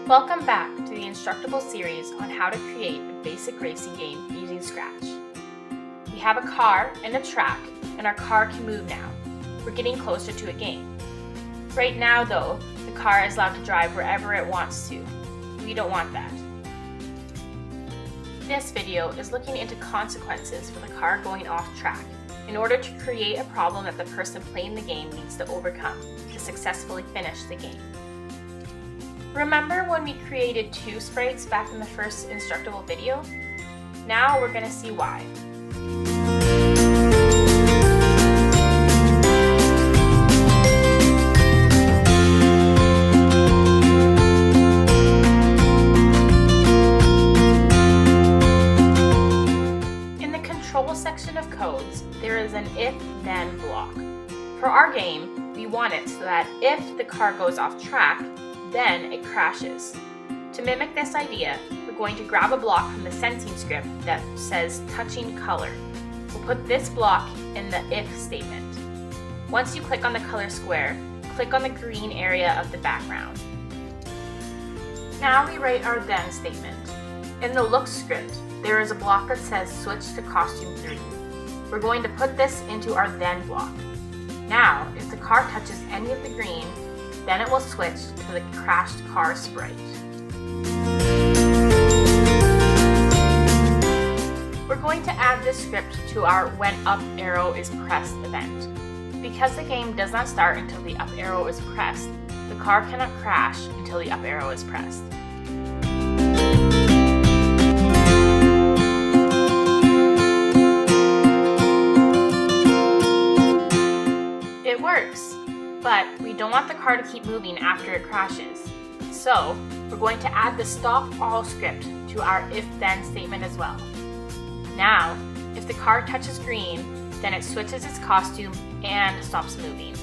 Welcome back to the instructable series on how to create a basic racing game using Scratch. We have a car and a track, and our car can move now. We're getting closer to a game. Right now though, the car is allowed to drive wherever it wants to. We don't want that. This video is looking into consequences for the car going off track in order to create a problem that the person playing the game needs to overcome to successfully finish the game. Remember when we created 2 sprites back in the first instructable video? Now we're going to see why. In the control section of codes, there is an if-then block. For our game, we want it so that if the car goes off track, then it crashes. To mimic this idea, we're going to grab a block from the sensing script that says touching color. We'll put this block in the if statement. Once you click on the color square, click on the green area of the background. Now we write our then statement. In the look script, there is a block that says switch to costume 3. We're going to put this into our then block. Now, if the car touches any of the green, then it will switch to the crashed car sprite. We're going to add this script to our when up arrow is pressed event. Because the game does not start until the up arrow is pressed, the car cannot crash until the up arrow is pressed. It works! But we don't want the car to keep moving after it crashes. So we're going to add the stop all script to our if-then statement as well. Now, if the car touches green, then it switches its costume and stops moving.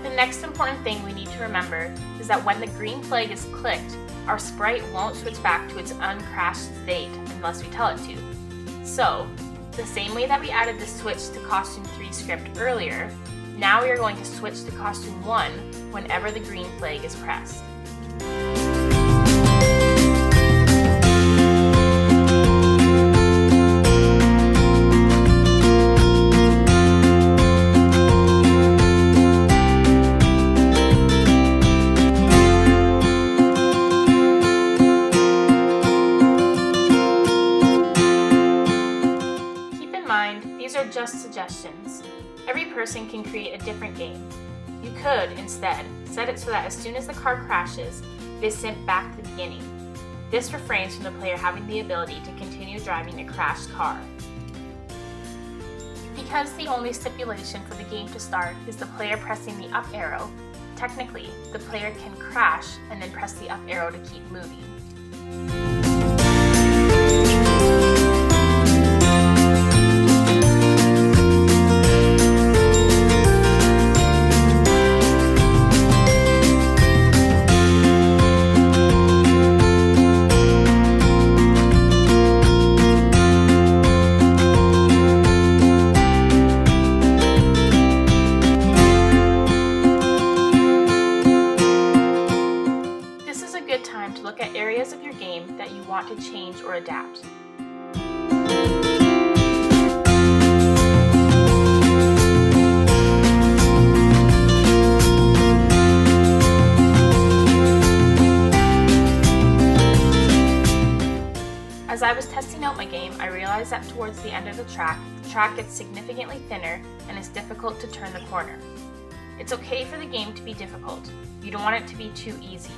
The next important thing we need to remember is that when the green flag is clicked, our sprite won't switch back to its uncrashed state unless we tell it to. So, the same way that we added the switch to costume 3 script earlier, now we are going to switch to costume 1 whenever the green flag is pressed. Keep in mind, these are just suggestions. Every person can create a different game. You could, instead, set it so that as soon as the car crashes, it is sent back to the beginning. This refrains from the player having the ability to continue driving a crashed car. Because the only stipulation for the game to start is the player pressing the up arrow, technically, the player can crash and then press the up arrow to keep moving. Time to look at areas of your game that you want to change or adapt. As I was testing out my game, I realized that towards the end of the track gets significantly thinner and it's difficult to turn the corner. It's okay for the game to be difficult. You don't want it to be too easy.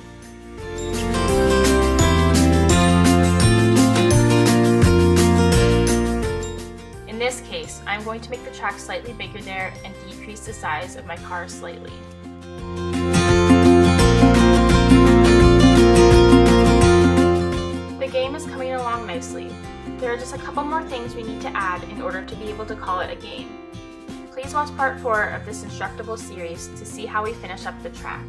In this case, I'm going to make the track slightly bigger there and decrease the size of my car slightly. The game is coming along nicely. There are just a couple more things we need to add in order to be able to call it a game. Please watch part 4 of this instructable series to see how we finish up the track.